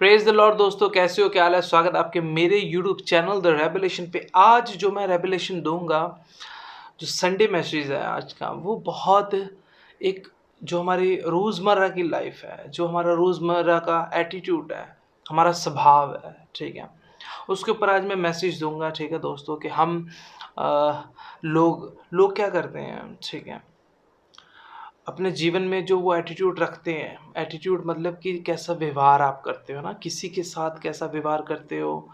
Praise the Lord दोस्तों, कैसे हो? क्या हाल है? स्वागत है आपके मेरे यूट्यूब चैनल द रेवलेशन पे। आज जो मैं रेवलेशन दूंगा, जो संडे मैसेज है आज का, वो बहुत एक जो हमारी रोज़मर्रा की लाइफ है, जो हमारा रोज़मर्रा का एटीट्यूड है, हमारा स्वभाव है, ठीक है, उसके ऊपर आज मैं मैसेज दूंगा। ठीक है दोस्तों, कि हम लोग लोग क्या करते हैं, ठीक है, अपने जीवन में जो वो एटीट्यूड रखते हैं। एटीट्यूड मतलब कि कैसा व्यवहार आप करते हो ना, किसी के साथ कैसा व्यवहार करते हो,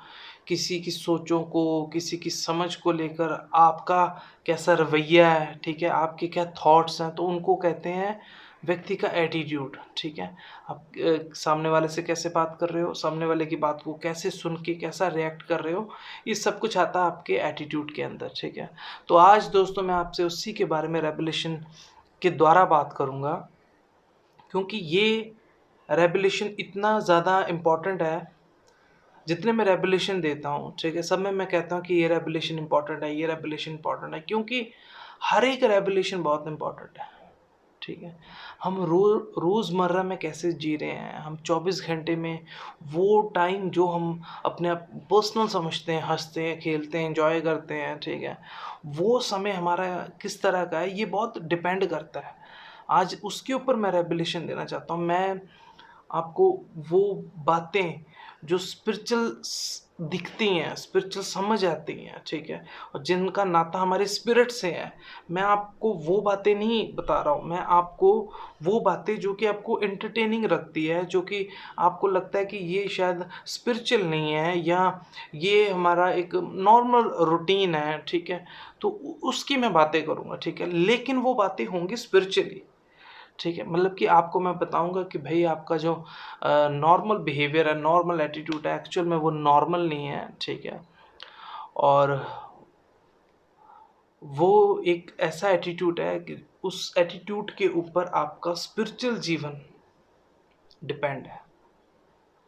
किसी की सोचों को, किसी की समझ को लेकर आपका कैसा रवैया है, ठीक है, आपके क्या थॉट्स हैं, तो उनको कहते हैं व्यक्ति का एटीट्यूड। ठीक है, आप सामने वाले से कैसे बात कर रहे हो, सामने वाले की बात को कैसे सुन के कैसा रिएक्ट कर रहे हो, ये सब कुछ आता है आपके एटीट्यूड के अंदर। ठीक है, तो आज दोस्तों मैं आपसे उसी के बारे में रेवलेशन के द्वारा बात करूँगा, क्योंकि ये रेवलेशन इतना ज़्यादा इम्पोर्टेंट है। जितने मैं रेवलेशन देता हूँ, ठीक है, सब में मैं कहता हूँ कि ये रेवलेशन इम्पोर्टेंट है, ये रेवलेशन इम्पोर्टेंट है, क्योंकि हर एक रेवलेशन बहुत इम्पोर्टेंट है। ठीक है, हम रोज़मर्रा में कैसे जी रहे हैं, हम 24 घंटे में वो टाइम जो हम अपने आप पर्सनल समझते हैं, हंसते हैं, खेलते हैं, एंजॉय करते हैं, ठीक है, वो समय हमारा किस तरह का है, ये बहुत डिपेंड करता है। आज उसके ऊपर मैं रेवलेशन देना चाहता हूँ। मैं आपको वो बातें जो स्पिरिचुअल दिखती हैं, स्पिरिचुअल समझ आती हैं, ठीक है, और जिनका नाता हमारे स्पिरिट से है, मैं आपको वो बातें नहीं बता रहा हूँ। मैं आपको वो बातें जो कि आपको एंटरटेनिंग रखती है, जो कि आपको लगता है कि ये शायद स्पिरिचुअल नहीं है, या ये हमारा एक नॉर्मल रूटीन है, ठीक है, तो उसकी मैं बातें करूँगा। ठीक है, लेकिन वो बातें होंगी स्पिरिचुअली। ठीक है, मतलब कि आपको मैं बताऊँगा कि भई आपका जो नॉर्मल बिहेवियर है, नॉर्मल एटीट्यूड है, एक्चुअल में वो नॉर्मल नहीं है, ठीक है? और वो एक ऐसा एटीट्यूड है कि उस एटीट्यूड के ऊपर आपका स्पिरिचुअल जीवन डिपेंड है।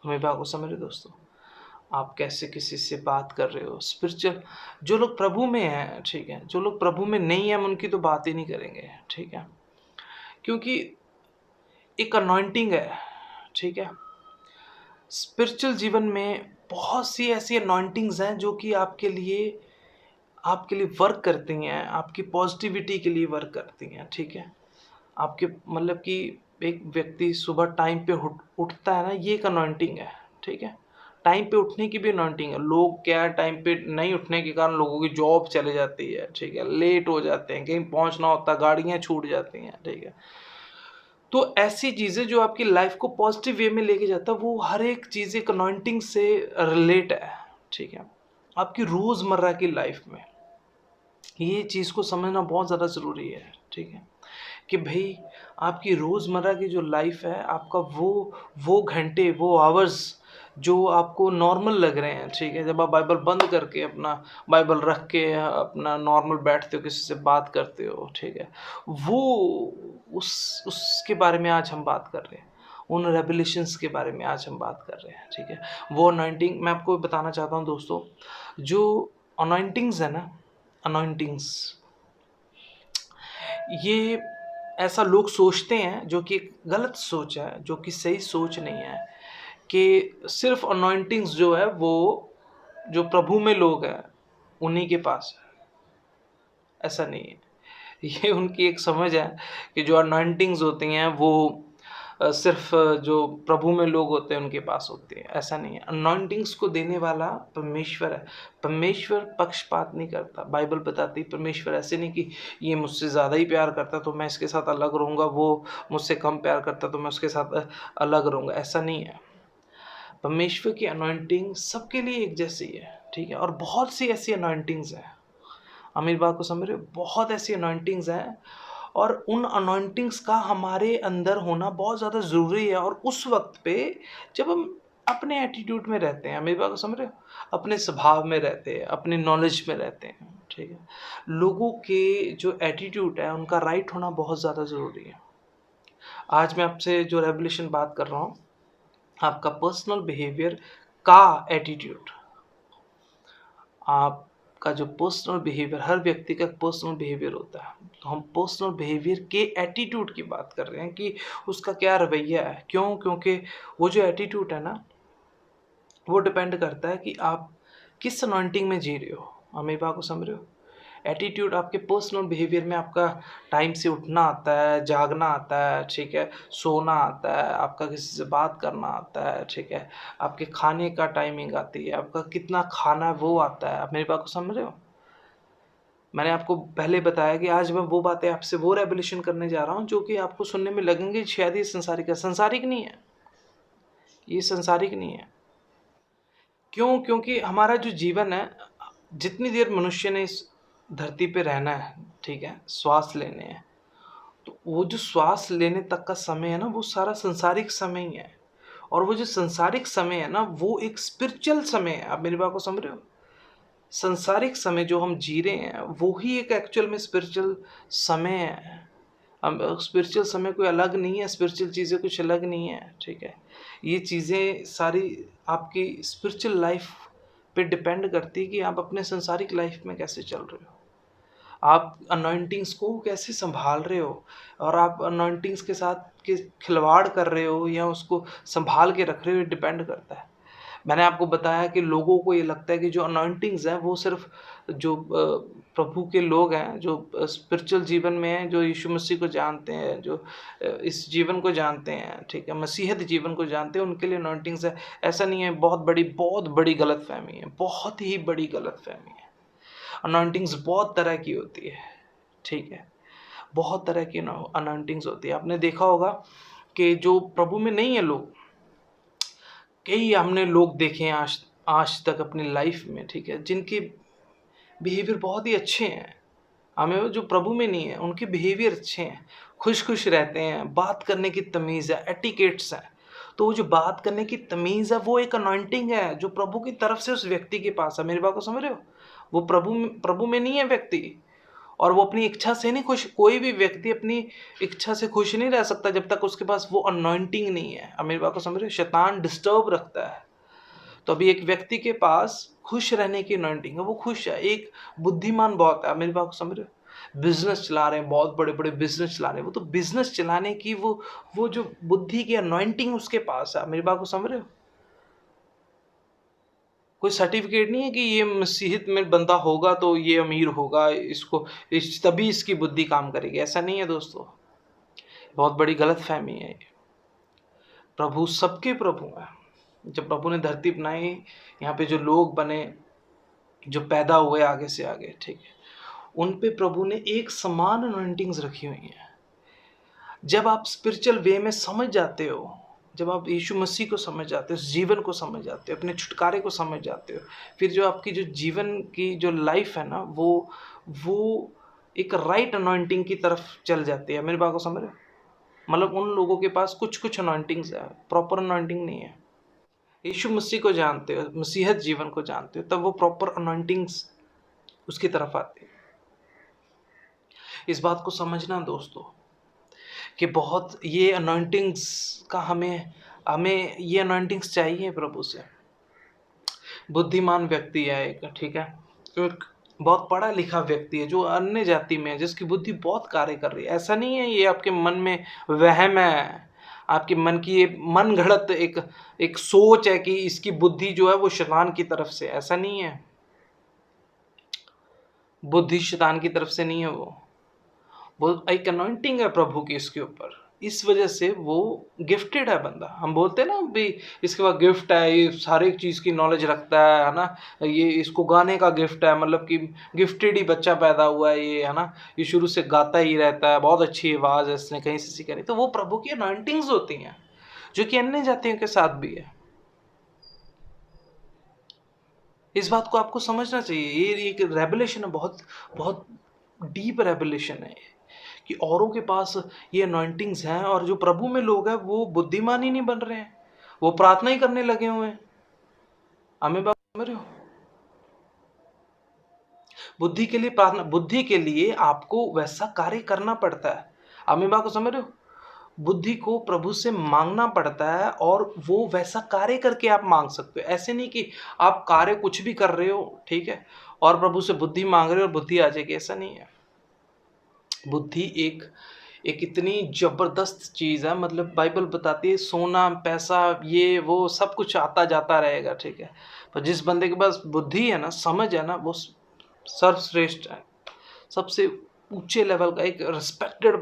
मेरी बात को समझ रहे हो दोस्तों? आप कैसे किसी से बात कर रहे हो, स्पिरिचुअल जो लोग प्रभु में हैं, ठीक है? जो लोग प्रभु में नहीं हैं, हम उनकी तो बात ही नहीं करेंगे, ठीक है? क्योंकि एक अनॉइंटिंग है, ठीक है? स्पिरिचुअल जीवन में बहुत सी ऐसी अनॉइंटिंग्स हैं जो कि आपके लिए वर्क करती हैं, आपकी पॉजिटिविटी के लिए वर्क करती हैं, ठीक है? आपके मतलब कि एक व्यक्ति सुबह टाइम पे उठता है ना, ये एक अनॉइंटिंग है, ठीक है? टाइम पे उठने की भी अनॉइंटिंग है। लोग क्या है, टाइम पे नहीं उठने के कारण लोगों की जॉब चले जाती है, ठीक है? लेट हो जाते हैं, कहीं पहुँचना होता है, गाड़ियाँ छूट जाती हैं, ठीक है? तो ऐसी चीज़ें जो आपकी लाइफ को पॉजिटिव वे में लेके जाता है, वो हर एक चीज़ एक अनॉइंटिंग से रिलेट है, ठीक है? आपकी रोज़मर्रा की लाइफ में ये चीज़ को समझना बहुत ज़्यादा ज़रूरी है, ठीक है? कि भई आपकी रोज़मर्रा की जो लाइफ है, आपका वो घंटे, वो आवर्स जो आपको नॉर्मल लग रहे हैं, ठीक है? जब आप बाइबल बंद करके अपना बाइबल रख के अपना नॉर्मल बैठते हो, किसी से बात करते हो, ठीक है? वो उसके बारे में आज हम बात कर रहे हैं। उन रेवलेशंस के बारे में आज हम बात कर रहे हैं, ठीक है? वो अनॉइंटिंग मैं आपको बताना चाहता हूँ दोस्तों, जो अनॉइंटिंग्स है ना, अनॉइंटिंग्स ये ऐसा लोग सोचते हैं, जो कि एक गलत सोच है, जो कि सही सोच नहीं है, कि सिर्फ़ अनॉइंटिंग्स जो है वो जो प्रभु में लोग हैं, उन्हीं के पास है। ऐसा नहीं है। ये उनकी एक समझ है कि जो अनॉइंटिंग्स होती हैं वो सिर्फ़ जो प्रभु में लोग होते हैं उनके पास होती है। ऐसा नहीं है। अनॉइंटिंग्स को देने वाला परमेश्वर है। परमेश्वर पक्षपात नहीं करता। बाइबल बताती है परमेश्वर ऐसे नहीं कि ये मुझसे ज़्यादा ही प्यार करता तो मैं इसके साथ अलग रहूँगा, वो मुझसे कम प्यार करता तो मैं उसके साथ अलग रहूँगा, ऐसा नहीं है। परमेश्वर की अनॉइंटिंग सबके लिए एक जैसी है, ठीक है? और बहुत सी ऐसी अनॉइंटिंग्स हैं। आप मेरी बात को समझ रहे हो? बहुत ऐसी अनॉइंटिंग्स हैं, और उन अनॉइंटिंग्स का हमारे अंदर होना बहुत ज़्यादा ज़रूरी है। और उस वक़्त पे जब हम अपने एटीट्यूड में रहते हैं, मेरी बात को समझ रहे हो? अपने स्वभाव में रहते हैं, अपने नॉलेज में रहते हैं, ठीक है? लोगों के जो एटीट्यूड है उनका राइट होना बहुत ज़्यादा ज़रूरी है। आज मैं आपसे जो रेवलेशन बात कर रहा हूँ, आपका पर्सनल बिहेवियर का एटीट्यूड, आपका जो पर्सनल बिहेवियर, हर व्यक्ति का पर्सनल बिहेवियर होता है। तो हम पर्सनल बिहेवियर के एटीट्यूड की बात कर रहे हैं कि उसका क्या रवैया है। क्यों? क्योंकि वो जो एटीट्यूड है ना, वो डिपेंड करता है कि आप किस अनॉइंटिंग में जी रहे हो। आप मेरी बात को समझ रहे हो? एटीट्यूड आपके पर्सनल बिहेवियर में आपका टाइम से उठना आता है, जागना आता है, ठीक है, सोना आता है, आपका किसी से बात करना आता है, ठीक है, आपके खाने का टाइमिंग आती है, आपका कितना खाना है वो आता है। आप मेरी बात को समझ रहे हो? मैंने आपको पहले बताया कि आज मैं वो बातें आपसे वो रेवोल्यूशन करने जा रहा हूँ जो कि आपको सुनने में लगेंगे शायद ये संसारिक नहीं है, ये संसारिक नहीं है। क्यों? क्योंकि हमारा जो जीवन है, जितनी देर मनुष्य ने इस धरती पे रहना है, ठीक है, श्वास लेने हैं, तो वो जो श्वास लेने तक का समय है ना, वो सारा संसारिक समय ही है। और वो जो संसारिक समय है ना, वो एक स्पिरिचुअल समय है। आप मेरी बात को समझ रहे हो? संसारिक समय जो हम जी रहे हैं, वो ही एक एक्चुअल में स्पिरिचुअल समय है। हम स्पिरिचुअल समय कोई अलग नहीं है, स्पिरिचुअल चीज़ें कुछ अलग नहीं है, ठीक है। ये चीज़ें सारी आपकी स्पिरिचुअल लाइफ पे डिपेंड करती है कि आप अपने संसारिक लाइफ में कैसे चल रहे हो, आप अनॉइंटिंग्स को कैसे संभाल रहे हो, और आप अनॉइंटिंग्स के साथ के खिलवाड़ कर रहे हो या उसको संभाल के रख रहे हो, ये डिपेंड करता है। मैंने आपको बताया कि लोगों को ये लगता है कि जो अनॉइंटिंग्स हैं वो सिर्फ जो प्रभु के लोग हैं, जो स्पिरिचुअल जीवन में हैं, जो यीशु मसीह को जानते हैं, जो इस जीवन को जानते हैं, ठीक है, मसीहत जीवन को जानते हैं, उनके लिए अनॉइंटिंग्स है। ऐसा नहीं है, बहुत बड़ी गलतफहमी है, बहुत ही बड़ी गलतफहमी है। अनॉइंटिंग्स बहुत तरह की होती है, ठीक है, बहुत तरह की अनॉइंटिंग्स होती है। आपने देखा होगा कि जो प्रभु में नहीं है लोग, कई हमने लोग देखे हैं आज आज तक अपनी लाइफ में, ठीक है, जिनके बिहेवियर बहुत ही अच्छे हैं। हमें वो जो प्रभु में नहीं है, उनके बिहेवियर अच्छे हैं, खुश रहते हैं, बात करने की तमीज़ है, एटिकेट्स है। तो वो जो बात करने की तमीज़ है, वो एक अनॉइंटिंग है जो प्रभु की तरफ से उस व्यक्ति के पास है। मेरी बात को समझ रहे हो? वो प्रभु में नहीं है व्यक्ति, और वो अपनी इच्छा से नहीं खुश। कोई भी व्यक्ति अपनी इच्छा से खुश नहीं रह सकता जब तक उसके पास वो अनॉइंटिंग नहीं है। अब मेरी बात को समझ रहे हो? शैतान डिस्टर्ब रखता है। तो अभी एक व्यक्ति के पास खुश रहने की अनॉइंटिंग है, वो खुश है, एक बुद्धिमान बहुत है। आप मेरी बात को समझ रहे हो? बिजनेस चला रहे हैं, बहुत बड़े बड़े बिजनेस चला रहे हैं, वो तो बिजनेस चलाने की वो जो बुद्धि की अनॉइंटिंग उसके पास है। मेरी बात को समझ रहे हो? कोई सर्टिफिकेट नहीं है कि ये मसीहत में बंदा होगा तो ये अमीर होगा, इसको तभी इसकी बुद्धि काम करेगी। ऐसा नहीं है दोस्तों, बहुत बड़ी गलतफहमी है ये। प्रभु सबके प्रभु हैं। जब प्रभु ने धरती बनाई, यहाँ पे जो लोग बने, जो पैदा हुए आगे से आगे, ठीक है, उन पे प्रभु ने एक समान अनॉइंटिंग्स रखी हुई हैं। जब आप स्पिरिचुअल वे में समझ जाते हो, जब आप यीशु मसीह को समझ जाते हो, उस जीवन को समझ जाते हो, अपने छुटकारे को समझ जाते हो, फिर जो आपकी जो जीवन की जो लाइफ है ना, वो एक राइट अनॉइंटिंग की तरफ चल जाती है। मेरी बात को समझ रहे हो? मतलब उन लोगों के पास कुछ कुछ अनॉइंटिंग्स है, प्रॉपर अनॉइंटिंग नहीं है। यीशु मसीह को जानते हो, मसीहत जीवन को जानते हो, तब वो प्रॉपर अनॉइंटिंग्स उसकी तरफ आती है। इस बात को समझना दोस्तों कि बहुत ये अनॉइंटिंग्स का हमें हमें ये अनॉइंटिंग्स चाहिए प्रभु से। बुद्धिमान व्यक्ति है एक, ठीक है, एक बहुत पढ़ा लिखा व्यक्ति है जो अन्य जाति में है, जिसकी बुद्धि बहुत कार्य कर रही है। ऐसा नहीं है ये आपके मन में वहम है, आपके मन की ये मन घड़त एक एक सोच है कि इसकी बुद्धि जो है वो शैतान की तरफ से। ऐसा नहीं है, बुद्धि शैतान की तरफ से नहीं है, वो एक अनॉइंटिंग है प्रभु की इसके ऊपर। इस वजह से वो गिफ्टेड है बंदा। हम बोलते हैं ना भी इसके पास गिफ्ट है, ये सारे चीज़ की नॉलेज रखता है ना, ये इसको गाने का गिफ्ट है, मतलब कि गिफ्टेड ही बच्चा पैदा हुआ है ये, है ना, ये शुरू से गाता ही रहता है, बहुत अच्छी आवाज़ है, इसने कहीं से सीखा नहीं। तो वो प्रभु की अनॉइंटिंग्स होती हैं जो कि अन्य जातियों के साथ भी है। इस बात को आपको समझना चाहिए। ये एक रेवलेशन है, बहुत बहुत डीप रेवलेशन है ये, कि औरों के पास ये अनॉइंटिंग्स हैं और जो प्रभु में लोग हैं वो बुद्धिमान ही नहीं बन रहे हैं, वो प्रार्थना ही करने लगे हुए हैं। हमें बात समझ रहे हो? बुद्धि के लिए प्रार्थना, बुद्धि के लिए आपको वैसा कार्य करना पड़ता है। हमें बात को समझ रहे हो? बुद्धि को प्रभु से मांगना पड़ता है और वो वैसा कार्य करके आप मांग सकते हो। ऐसे नहीं कि आप कार्य कुछ भी कर रहे हो, ठीक है, और प्रभु से बुद्धि मांग रहे हो और बुद्धि आ जाएगी। ऐसा नहीं है। बुद्धि एक एक इतनी ज़बरदस्त चीज़ है, मतलब बाइबल बताती है सोना, पैसा, ये वो सब कुछ आता जाता रहेगा, ठीक है। पर जिस बंदे के पास बुद्धि है ना, समझ है ना, वो सर्वश्रेष्ठ है। सबसे ऊँचे लेवल का एक रिस्पेक्टेड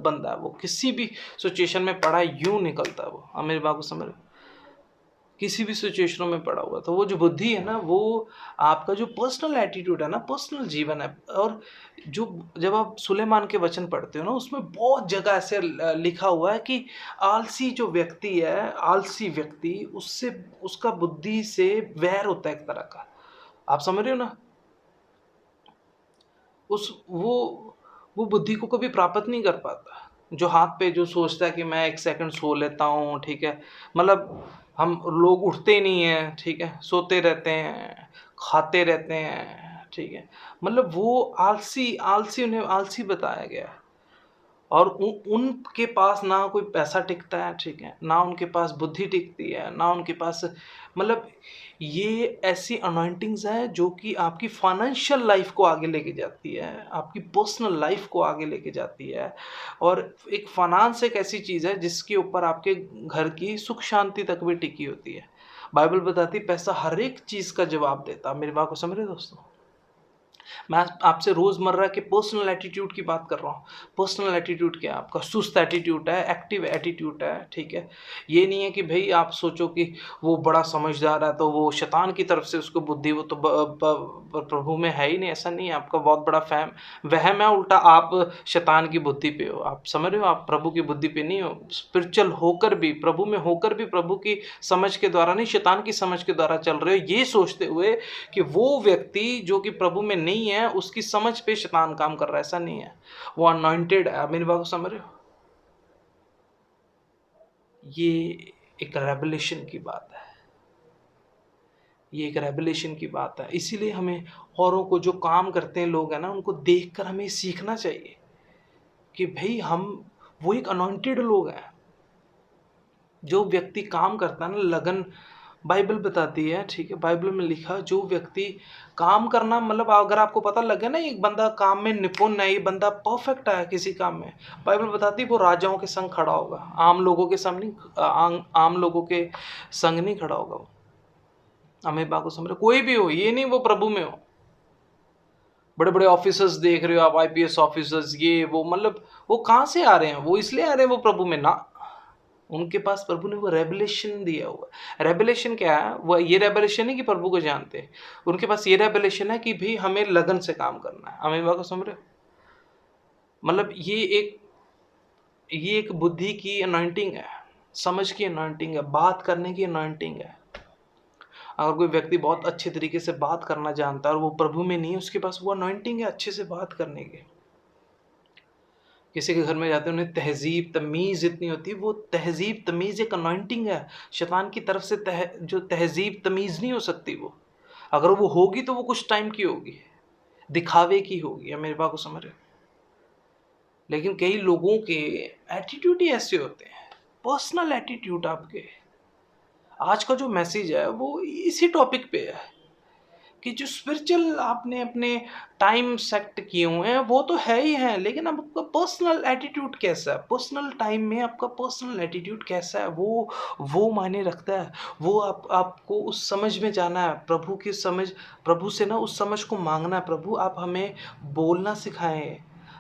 बंदा है। वो किसी भी सिचुएशन में पड़ा है, यूँ निकलता है वो। आप मेरी बात को समझ रहे हो? किसी भी सिचुएशनों में पड़ा हुआ है। तो वो जो बुद्धि है ना, वो आपका जो पर्सनल एटीट्यूड है ना, पर्सनल जीवन है। और जो जब आप सुलेमान के वचन पढ़ते हो ना, उसमें बहुत जगह ऐसे लिखा हुआ है कि आलसी जो व्यक्ति है, आलसी व्यक्ति, उससे उसका बुद्धि से वैर होता है एक तरह का। आप समझ रहे हो ना? उस वो बुद्धि को कभी प्राप्त नहीं कर पाता। जो हाथ पे जो सोचता है कि मैं 1 सेकंड सो लेता हूँ, ठीक है? मतलब हम लोग उठते ही नहीं हैं, ठीक है? सोते रहते हैं, खाते रहते हैं, ठीक है? मतलब वो आलसी आलसी उन्हें आलसी बताया गया है। और उनके पास ना कोई पैसा टिकता है, ठीक है? ना उनके पास बुद्धि टिकती है, ना उनके पास, मतलब ये ऐसी अनॉइंटिंग्स हैं जो कि आपकी फाइनेंशियल लाइफ को आगे लेके जाती है, आपकी पर्सनल लाइफ को आगे लेके जाती है। और एक फाइनेंस एक ऐसी चीज़ है जिसके ऊपर आपके घर की सुख शांति तक भी टिकी होती है। बाइबल बताती है पैसा हर एक चीज़ का जवाब देता है। मेरी बात को समझ रहे हो दोस्तों? मैं आपसे रोज़मर्रा के पर्सनल एटीट्यूड की बात कर रहा हूँ। पर्सनल एटीट्यूड क्या है आपका? सुस्त एटीट्यूड है, एक्टिव एटीट्यूड है, ठीक है? ये नहीं है कि भई आप सोचो कि वो बड़ा समझदार है तो वो शैतान की तरफ से उसको बुद्धि, वो तो प्रभु में है ही नहीं, ऐसा नहीं है। आपका बहुत बड़ा वहम है, उल्टा आप शैतान की बुद्धि पे हो। आप समझ रहे हो? आप प्रभु की बुद्धि पे नहीं हो। स्पिरिचुअल होकर भी, प्रभु में होकर भी प्रभु की समझ के द्वारा नहीं, शैतान की समझ के द्वारा चल रहे हो, ये सोचते हुए कि वो व्यक्ति जो कि प्रभु में नहीं है, उसकी समझ पे शैतान काम कर रहा है। ऐसा नहीं है। वो अनॉइंटेड है। आप मेरी बात को समझ रहे हो? ये एक रेवलेशन की बात है। ये एक रेवलेशन की बात है। इसीलिए हमें औरों को, जो काम करते हैं लोग हैं ना, उनको देखकर हमें सीखना चाहिए कि भई हम, वो एक अनॉइंटेड लोग हैं। जो व्यक्ति काम करता है ना, लगन, बाइबल बताती है, ठीक है? बाइबल में लिखा, जो व्यक्ति काम करना, मतलब अगर आपको पता लगे ना एक बंदा काम में निपुण है, ये बंदा परफेक्ट है किसी काम में, बाइबल बताती है वो राजाओं के संग खड़ा होगा, आम लोगों के संग नहीं, आम लोगों के संग नहीं खड़ा होगा वो। हमें बात को समझ रहे हो? कोई भी हो, ये नहीं वो प्रभु में हो। बड़े बड़े ऑफिसर्स देख रहे हो आप, आईपीएस ऑफिसर्स, ये वो, मतलब वो कहाँ से आ रहे हैं? वो इसलिए आ रहे हैं वो प्रभु में ना, उनके पास प्रभु ने वो रेवलेशन दिया हुआ है। रेवलेशन क्या है? वो ये रेवलेशन है कि प्रभु को जानते हैं। उनके पास ये रेवलेशन है कि भाई हमें लगन से काम करना है। हमें बात को समझ रहे हो? मतलब ये एक बुद्धि की अनॉइंटिंग है, समझ की अनॉइंटिंग है, बात करने की अनॉइंटिंग है। अगर कोई व्यक्ति बहुत अच्छे तरीके से बात करना जानता है और वो प्रभु में नहीं है, उसके पास वो अनॉइंटिंग है अच्छे से बात करने की। किसी के घर में जाते हैं, उन्हें तहज़ीब, तमीज़ इतनी होती है, वो तहज़ीब, तमीज़ एक अनॉइंटिंग है। शैतान की तरफ से जो तहज़ीब, तमीज़ नहीं हो सकती वो। अगर वो होगी तो वो कुछ टाइम की होगी, दिखावे की होगी। आप मेरी बात को समझ रहे हो? लेकिन कई लोगों के एटीट्यूड ही ऐसे होते हैं, पर्सनल एटीट्यूड आपके। आज का जो मैसेज है वो इसी टॉपिक पे है कि जो स्पिरिचुअल आपने अपने टाइम सेट किए हुए हैं वो तो है ही है, लेकिन अब आपका पर्सनल एटीट्यूड कैसा है? पर्सनल टाइम में आपका पर्सनल एटीट्यूड कैसा है? वो मायने रखता है। वो आपको उस समझ में जाना है, प्रभु की समझ, प्रभु से ना उस समझ को मांगना है। प्रभु आप हमें बोलना सिखाएं।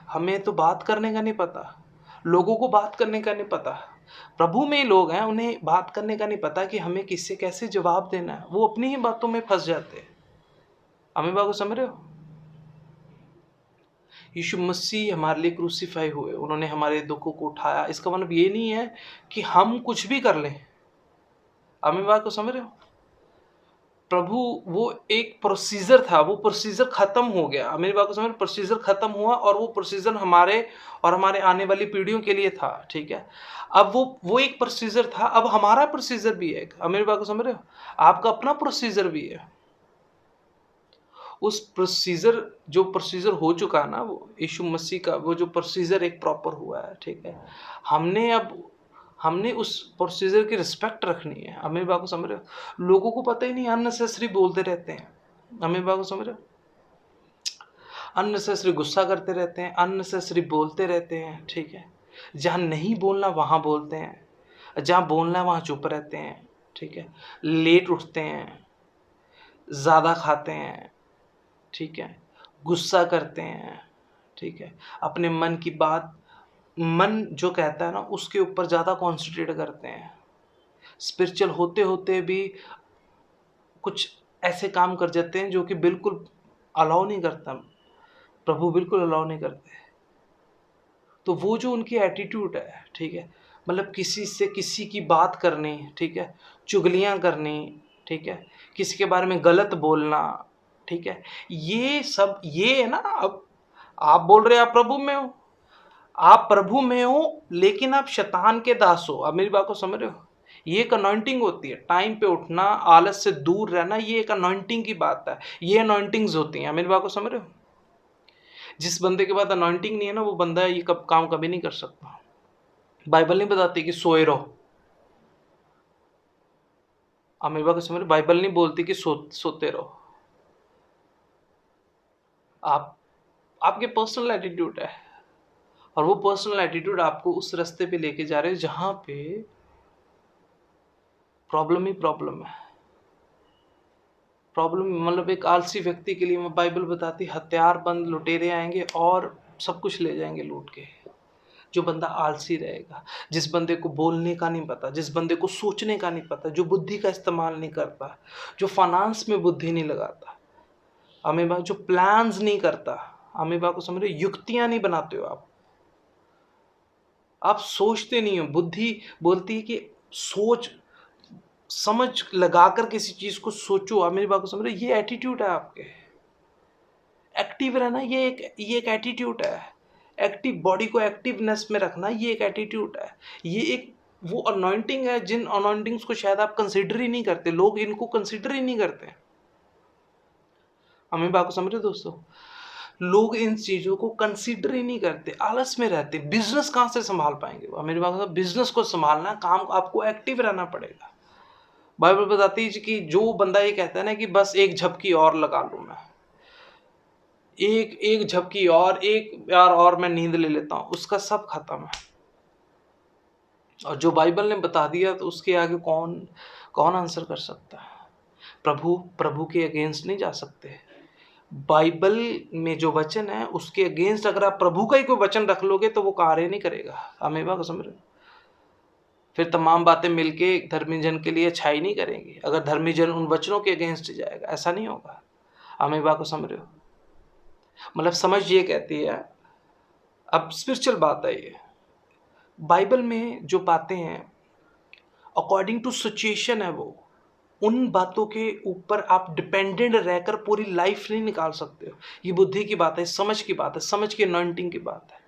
हमें तो बात करने का नहीं पता, लोगों को बात करने का नहीं पता। प्रभु में ही लोग हैं, उन्हें बात करने का नहीं पता कि हमें किससे कैसे जवाब देना है। वो अपनी ही बातों में फंस जाते हैं। अम्मी बाबू समझ रहे हो? यीशु मसीह हमारे लिए क्रूसीफाई हुए, उन्होंने हमारे दुखों को उठाया। इसका मतलब ये नहीं है कि हम कुछ भी कर लें। अम्मी बात को समझ रहे हो? प्रभु, वो एक प्रोसीजर था, वो प्रोसीजर खत्म हो गया। मेरी बात को समझ, प्रोसीजर खत्म हुआ और वो प्रोसीजर हमारे और हमारे आने वाली पीढ़ियों के लिए था, ठीक है? अब वो एक प्रोसीजर था, अब हमारा प्रोसीजर भी है। मेरी बात को समझ रहे हो? आपका अपना प्रोसीजर भी है। उस प्रोसीजर, जो प्रोसीजर हो चुका है ना, वो यीशु मसीह का वो जो प्रोसीजर एक प्रॉपर हुआ है, ठीक है? हमने उस प्रोसीजर की रिस्पेक्ट रखनी है। आप मेरी बात को समझ रहे हो? लोगों को पता ही नहीं, अननेसेसरी बोलते रहते हैं। आप मेरी बात को समझ रहे हो? अननेसेसरी गुस्सा करते रहते हैं, अननेसेसरी बोलते रहते हैं, ठीक है? जहाँ नहीं बोलना वहाँ बोलते हैं, जहाँ बोलना है वहाँ चुप रहते हैं, ठीक है। लेट उठते हैं, ज़्यादा खाते हैं, ठीक है। गुस्सा करते हैं, ठीक है। अपने मन की बात, मन जो कहता है ना उसके ऊपर ज़्यादा कॉन्सेंट्रेट करते हैं। स्पिरिचुअल होते होते भी कुछ ऐसे काम कर जाते हैं जो कि बिल्कुल अलाउ नहीं करता, प्रभु बिल्कुल अलाउ नहीं करते। तो वो जो उनकी एटीट्यूड है, ठीक है, मतलब किसी से किसी की बात करनी, ठीक है, चुगलियाँ करनी, ठीक है, किसी के बारे में गलत बोलना, ठीक है, ये सब ये है ना। अब आप बोल रहे हैं आप प्रभु में हो, आप प्रभु में हो, लेकिन आप शैतान के दास हो। आप मेरी बात को समझ रहे हो? ये एक अनॉइंटिंग होती है, टाइम पे उठना, आलस से दूर रहना, ये एक अनॉइंटिंग की बात है। ये अनॉइंटिंग्स होती हैं। मेरी बात को समझ रहे हो? जिस बंदे के बाद अनॉइंटिंग नहीं है ना, वो बंदा ये काम कभी नहीं कर सकता। बाइबल नहीं बताती कि सोए रहो। आप मेरी बात को समझ रहे हो? बाइबल नहीं बोलती कि सोते रहो। आप आपके पर्सनल एटीट्यूड है, और वो पर्सनल एटीट्यूड आपको उस रास्ते पे लेके जा रहे हो जहां पे प्रॉब्लम ही प्रॉब्लम है। प्रॉब्लम मतलब एक आलसी व्यक्ति के लिए मैं बाइबल बताती, हथियार बंद लुटेरे आएंगे और सब कुछ ले जाएंगे लूट के। जो बंदा आलसी रहेगा, जिस बंदे को बोलने का नहीं पता, जिस बंदे को सोचने का नहीं पता, जो बुद्धि का इस्तेमाल नहीं करता, जो फाइनेंस में बुद्धि नहीं लगाता, अमीबा जो प्लान्स नहीं करता, अमीबा को समझ रहे, युक्तियां नहीं बनाते हो आप सोचते नहीं हो। बुद्धि बोलती है कि सोच समझ लगाकर किसी चीज को सोचो। आप मेरी बात को समझ रहे, ये एटीट्यूड है आपके। एक्टिव रहना ये एक एटीट्यूड है। एक्टिव बॉडी को एक्टिवनेस में रखना ये एक एटीट्यूड है। ये एक वो अनॉइंटिंग है जिन अनॉइंटिंग्स को शायद आप कंसिडर ही नहीं करते। लोग इनको कंसिडर ही नहीं करते। हमें बात को समझ रहे दोस्तों? लोग इन चीजों को कंसिडर ही नहीं करते, आलस में रहते। बिजनेस कहां से संभाल पाएंगे वो? मेरी बात, बिजनेस को संभालना काम आपको एक्टिव रहना पड़ेगा। बाइबल बताती है कि जो बंदा ये कहता है ना कि बस एक झपकी और लगा लूं मैं, एक एक झपकी और एक यार और मैं नींद ले लेता हूं, उसका सब खत्म है। और जो बाइबल ने बता दिया तो उसके आगे कौन कौन आंसर कर सकता है? प्रभु के अगेंस्ट नहीं जा सकते। बाइबल में जो वचन है उसके अगेंस्ट अगर आप प्रभु का ही कोई वचन रख लोगे तो वो कार्य नहीं करेगा। अमेवा को समझ रहे हो? फिर तमाम बातें मिलके धर्मी जन के लिए अच्छाई नहीं करेंगी अगर धर्मी जन उन वचनों के अगेंस्ट जाएगा। ऐसा नहीं होगा। अमेवा को समझ रहे हो? मतलब समझ ये कहती है, अब स्पिरिचुअल बात है ये। बाइबल में जो बातें हैं अकॉर्डिंग टू सिचुएशन है, वो उन बातों के ऊपर आप डिपेंडेंट रहकर पूरी लाइफ नहीं निकाल सकते हो। ये बुद्धि की बात है, समझ की बात है, समझ की अनॉइंटिंग की बात है।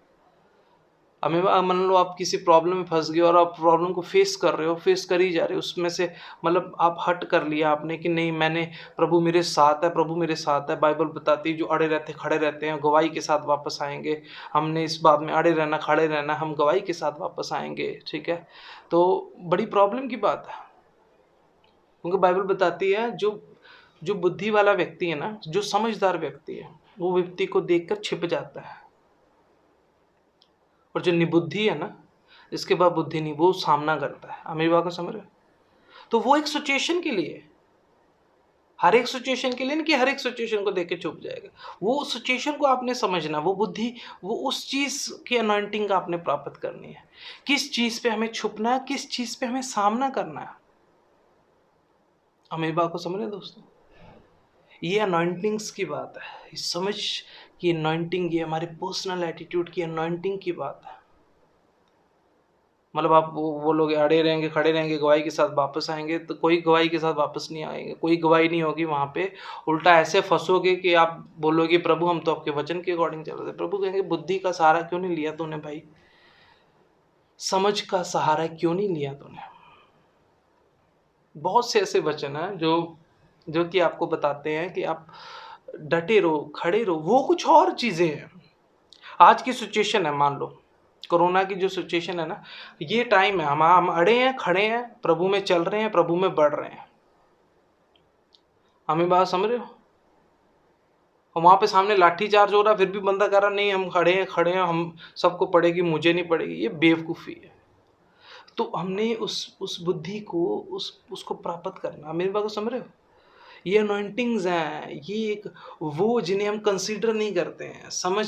हमें मान लो आप किसी प्रॉब्लम में फंस गए और आप प्रॉब्लम को फेस कर रहे हो, फेस कर ही जा रहे हो, उसमें से मतलब आप हट कर लिया आपने कि नहीं मैंने, प्रभु मेरे साथ है, प्रभु मेरे साथ है। बाइबल बताती है जो अड़े रहते खड़े रहते हैं गवाही के साथ वापस आएंगे। हमने इस बात में अड़े रहना, खड़े रहना, हम गवाही के साथ वापस आएंगे, ठीक है। तो बड़ी प्रॉब्लम की बात है, क्योंकि बाइबल बताती है जो जो बुद्धि वाला व्यक्ति है ना, जो समझदार व्यक्ति है, वो व्यक्ति को देखकर छिप जाता है। और जो निबुद्धि है ना, जिसके पास बुद्धि नहीं, वो सामना करता है। मेरी बात को समझ रहे हो? तो वो एक सिचुएशन के लिए, हर एक सिचुएशन के लिए नहीं कि हर एक सिचुएशन को देख के चुप जाएगा। वो सिचुएशन को आपने समझना, वो बुद्धि, वो उस चीज की अनॉइंटिंग आपने प्राप्त करनी है। किस चीज पे हमें छुपना है, किस चीज पे हमें सामना करना है। मेरी बात को समझ रहे हैं दोस्तों? ये अनॉइंटिंग्स की बात है। ये समझ की अनॉइंटिंग, ये हमारे पर्सनल एटीट्यूड की अनॉइंटिंग की बात है। मतलब आप वो लोग अड़े रहेंगे, खड़े रहेंगे, गवाही के साथ वापस आएंगे, तो कोई गवाही के साथ वापस नहीं आएंगे, कोई गवाही नहीं होगी वहाँ पे। उल्टा ऐसे फंसोगे कि आप बोलोगे प्रभु हम तो आपके वचन के अकॉर्डिंग चल रहे थे। प्रभु कहेंगे बुद्धि का सहारा क्यों नहीं लिया तूने भाई, समझ का सहारा क्यों नहीं लिया तूने। बहुत से ऐसे वचन हैं जो जो कि आपको बताते हैं कि आप डटे रहो, खड़े रहो। वो कुछ और चीजें हैं। आज की सिचुएशन है, मान लो कोरोना की जो सिचुएशन है ना, ये टाइम है, हम अड़े हैं, खड़े हैं, प्रभु में चल रहे हैं, प्रभु में बढ़ रहे हैं। हमें बात समझ रहे हो? और वहाँ पे सामने लाठी चार्ज हो रहा है, फिर भी बंदा कह रहा नहीं हम खड़े हैं, हम सबको पड़ेगी, मुझे नहीं पड़ेगी। ये बेवकूफ़ी है। तो हमने उस बुद्धि को उसको प्राप्त करना। मेरी बात को समझ रहे हो? ये अनॉइंटिंग्स हैं, ये एक वो जिन्हें हम कंसीडर नहीं करते हैं। समझ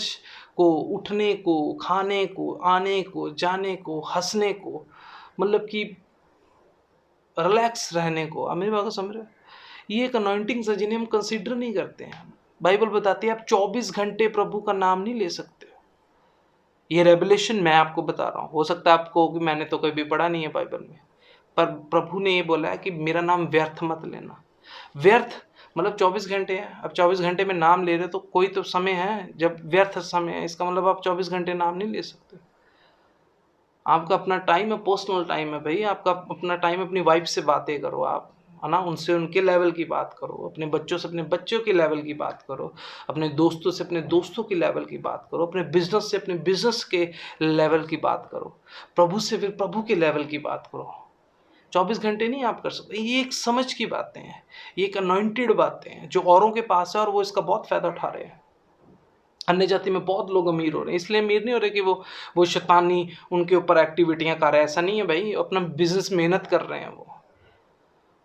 को, उठने को, खाने को, आने को, जाने को, हँसने को, मतलब कि रिलैक्स रहने को। आप मेरी बात को समझ रहे हो? ये एक अनॉइंटिंग्स है जिन्हें हम कंसीडर नहीं करते हैं। बाइबल बताती है आप 24 घंटे प्रभु का नाम नहीं ले सकते। ये रेवलेशन मैं आपको बता रहा हूँ। हो सकता है आपको कि मैंने तो कभी पढ़ा नहीं है बाइबल में, पर प्रभु ने ये बोला है कि मेरा नाम व्यर्थ मत लेना। व्यर्थ मतलब 24 घंटे है। अब 24 घंटे में नाम ले रहे तो कोई तो समय है जब व्यर्थ समय है। इसका मतलब आप 24 घंटे नाम नहीं ले सकते। आपका अपना टाइम है, पर्सनल टाइम है भाई। आपका अपना टाइम, अपनी वाइफ से बातें करो आप, है ना, उनसे उनके लेवल की बात करो, अपने बच्चों से अपने बच्चों के लेवल की बात करो, अपने दोस्तों से अपने दोस्तों की लेवल की बात करो, अपने बिजनेस से अपने बिजनेस के लेवल की बात करो, प्रभु से फिर प्रभु के लेवल की बात करो। 24 घंटे नहीं आप कर सकते। ये एक समझ की बातें हैं, ये एक अनॉइंटेड बातें हैं जो औरों के पास है और वो इसका बहुत फायदा उठा रहे हैं। अन्य जाति में बहुत लोग अमीर हो रहे हैं, इसलिए अमीर नहीं हो रहे कि वो शैतानी उनके ऊपर एक्टिविटियां कर रहे हैं। ऐसा नहीं है भाई, अपना बिजनेस मेहनत कर रहे हैं वो।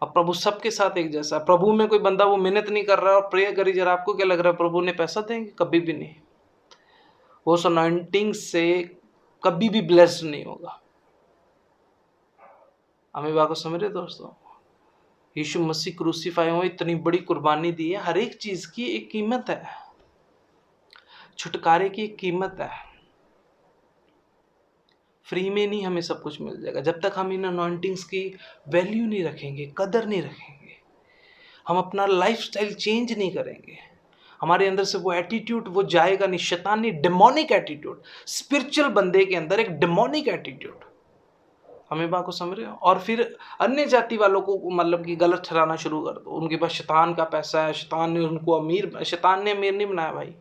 अब प्रभु सबके साथ एक जैसा है। प्रभु में कोई बंदा वो मेहनत नहीं कर रहा है और प्रेयर करी जरा, आपको क्या लग रहा है प्रभु ने पैसा देंगे? कभी भी नहीं। वो उस अनॉइंटिंग से कभी भी ब्लेस्ड नहीं होगा। हमें बात को समझ रहे दोस्तों? यीशु मसीह क्रूसीफाई हुए, इतनी बड़ी कुर्बानी दी है। हर एक चीज की एक कीमत है, छुटकारे की एक कीमत है। फ्री में नहीं हमें सब कुछ मिल जाएगा। जब तक हम इन अनॉइंटिंग्स की वैल्यू नहीं रखेंगे, कदर नहीं रखेंगे, हम अपना लाइफस्टाइल चेंज नहीं करेंगे, हमारे अंदर से वो एटीट्यूड वो जाएगा नहीं। शैतानी डिमोनिक एटीट्यूड, स्पिरिचुअल बंदे के अंदर एक डिमोनिक एटीट्यूड। हमें बात को समझ रहे हो? और फिर अन्य जाति वालों को मतलब कि गलत ठहराना शुरू कर दो। उनके पास शैतान का पैसा है, शैतान ने उनको अमीर, शैतान ने अमीर नहीं बनाया भाई,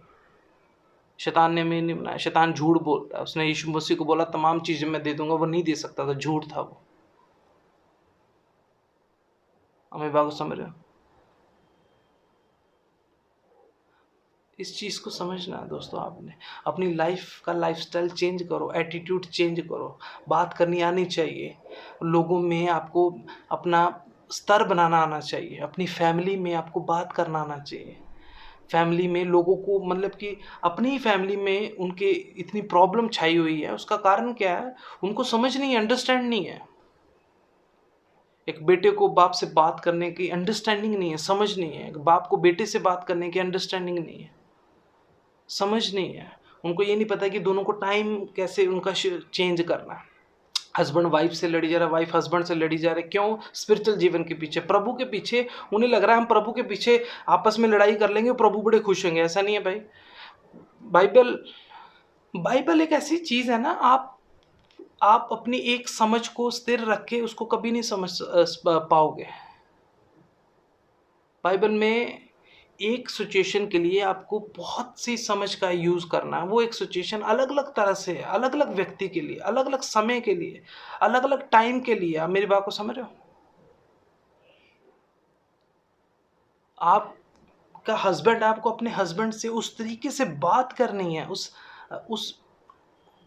शैतान ने अमीर नहीं बनाया। शैतान झूठ बोलता है। उसने यीशु मसीह को बोला तमाम चीजें मैं दे दूंगा, वो नहीं दे सकता था, झूठ था वो। हमें बात को समझ रहे हो? इस चीज़ को समझना है दोस्तों। आपने अपनी लाइफ का लाइफस्टाइल चेंज करो, एटीट्यूड चेंज करो। बात करनी आनी चाहिए लोगों में, आपको अपना स्तर बनाना आना चाहिए। अपनी फैमिली में आपको बात करना आना चाहिए। फैमिली में लोगों को मतलब कि अपनी ही फैमिली में उनके इतनी प्रॉब्लम छाई हुई है, उसका कारण क्या है? उनको समझ नहीं है, अंडरस्टैंड नहीं है। एक बेटे को बाप से बात करने की अंडरस्टैंडिंग नहीं है, समझ नहीं है। एक बाप को बेटे से बात करने की अंडरस्टैंडिंग नहीं है, समझ नहीं है। उनको ये नहीं पता कि दोनों को टाइम कैसे उनका चेंज करना है। हस्बैंड वाइफ से लड़ी जा रहा है, वाइफ हस्बैंड से लड़ी जा रही है। क्यों? स्पिरिचुअल जीवन के पीछे, प्रभु के पीछे। उन्हें लग रहा है हम प्रभु के पीछे आपस में लड़ाई कर लेंगे, प्रभु बड़े खुश होंगे। ऐसा नहीं है भाई। बाइबल बाइबल एक ऐसी चीज है ना, आप अपनी एक समझ को स्थिर रख के उसको कभी नहीं समझ पाओगे। बाइबल में एक सिचुएशन के लिए आपको बहुत सी समझ का यूज़ करना है। वो एक सिचुएशन अलग अलग तरह से है, अलग अलग व्यक्ति के लिए, अलग अलग समय के लिए, अलग अलग टाइम के लिए। आप मेरी बात को समझ रहे हो? आपका हस्बैंड, आपको अपने हस्बैंड से उस तरीके से बात करनी है, उस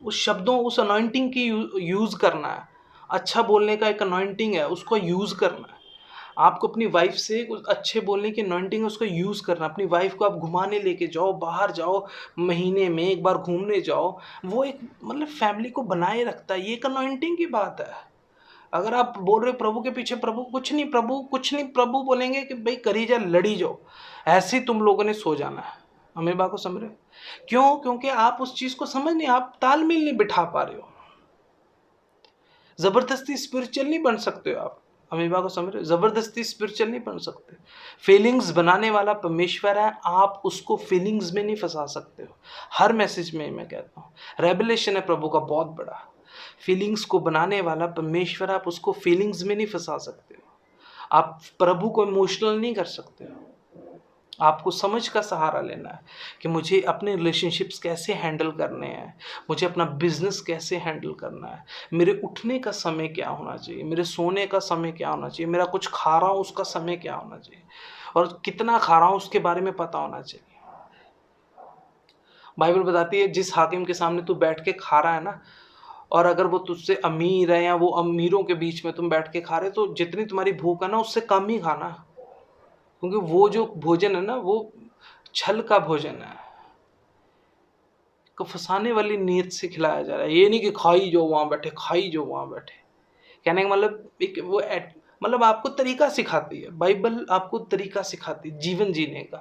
उस शब्दों, उस अनॉइंटिंग की यूज़ करना है। अच्छा बोलने का एक अनॉइंटिंग है, उसको यूज़ करना है। आपको अपनी वाइफ से कुछ अच्छे बोलने की अनॉइंटिंग है, उसको यूज़ करना। अपनी वाइफ को आप घुमाने लेके जाओ, बाहर जाओ, महीने में एक बार घूमने जाओ। वो एक मतलब फैमिली को बनाए रखता है। ये एक अनॉइंटिंग की बात है। अगर आप बोल रहे हो प्रभु के पीछे, प्रभु कुछ नहीं, प्रभु कुछ नहीं, प्रभु बोलेंगे कि भाई करी जा, लड़ी जाओ। ऐसे ही तुम लोगों ने सो जाना है। हमें बात को समझ रहे हो? क्यों? क्योंकि आप उस चीज़ को समझ नहीं, आप तालमेल नहीं बिठा पा रहे हो। जबरदस्ती स्पिरिचुअल नहीं बन सकते हो आप। अमीबा को समझ रहे हो? जबरदस्ती स्पिरिचुअल नहीं बन सकते। फीलिंग्स बनाने वाला परमेश्वर है, आप उसको फीलिंग्स में नहीं फंसा सकते हो। हर मैसेज में मैं कहता हूँ, रेवलेशन है प्रभु का बहुत बड़ा। फीलिंग्स को बनाने वाला परमेश्वर, आप उसको फीलिंग्स में नहीं फंसा सकते हो। आप प्रभु को इमोशनल नहीं कर सकते हो। आपको समझ का सहारा लेना है कि मुझे अपने रिलेशनशिप्स कैसे हैंडल करने हैं, मुझे अपना बिजनेस कैसे हैंडल करना है, मेरे उठने का समय क्या होना चाहिए, मेरे सोने का समय क्या होना चाहिए, मेरा कुछ खा रहा हूँ उसका समय क्या होना चाहिए, और कितना खा रहा हूँ उसके बारे में पता होना चाहिए। बाइबल बताती है जिस हाकिम के सामने तू बैठ के खा रहा है ना, और अगर वो तुझसे अमीर है या वो अमीरों के बीच में तुम बैठ के खा रहे हो, तो जितनी तुम्हारी भूख है ना उससे कम ही खाना, क्योंकि वो जो भोजन है ना वो छल का भोजन है, को फंसाने वाली नीयत से खिलाया जा रहा है। ये नहीं कि खाई जो वहाँ बैठे, खाई जो वहाँ बैठे। कहने का मतलब एक वो मतलब आपको तरीका सिखाती है, बाइबल आपको तरीका सिखाती है जीवन जीने का,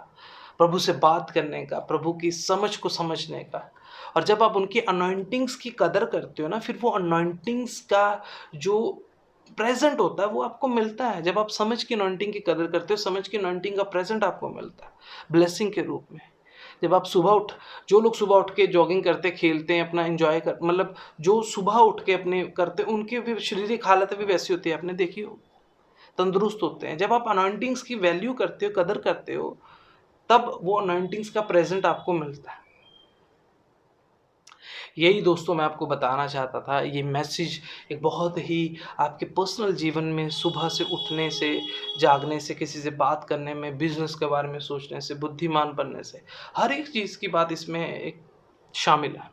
प्रभु से बात करने का, प्रभु की समझ को समझने का। और जब आप उनकी अनॉइंटिंग्स की कदर करते हो ना, फिर वो अनॉइंटिंग्स का जो प्रेजेंट होता है वो आपको मिलता है। जब आप समझ की अनॉइंटिंग की कदर करते हो, समझ की अनॉइंटिंग का प्रेजेंट आपको मिलता है ब्लेसिंग के रूप में। जब आप जो लोग सुबह उठ के जॉगिंग करते, खेलते हैं, अपना एंजॉय कर, मतलब जो सुबह उठ के अपने करते, उनकी भी शारीरिक हालत भी वैसी होती है, आपने देखी हो, तंदुरुस्त होते हैं। जब आप अनॉइंटिंग्स की वैल्यू करते हो, कदर करते हो, तब वो अनॉइंटिंग्स का प्रेजेंट आपको मिलता है। यही दोस्तों मैं आपको बताना चाहता था। ये मैसेज एक बहुत ही आपके पर्सनल जीवन में सुबह से उठने से, जागने से, किसी से बात करने में, बिज़नेस के बारे में सोचने से, बुद्धिमान बनने से, हर एक चीज़ की बात इसमें एक शामिल है।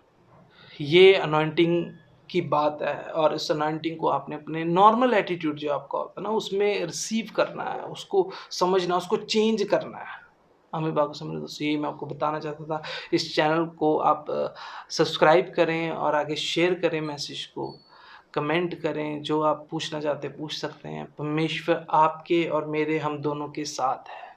ये अनॉइंटिंग की बात है, और इस अनॉइंटिंग को आपने अपने नॉर्मल एटीट्यूड जो आपका होता है ना उसमें रिसीव करना है, उसको समझना, उसको चेंज करना है। हमें बात को समझना, दोस्तों यही मैं आपको बताना चाहता था। इस चैनल को आप सब्सक्राइब करें और आगे शेयर करें मैसेज को, कमेंट करें, जो आप पूछना चाहते हैं पूछ सकते हैं। परमेश्वर आपके और मेरे हम दोनों के साथ है।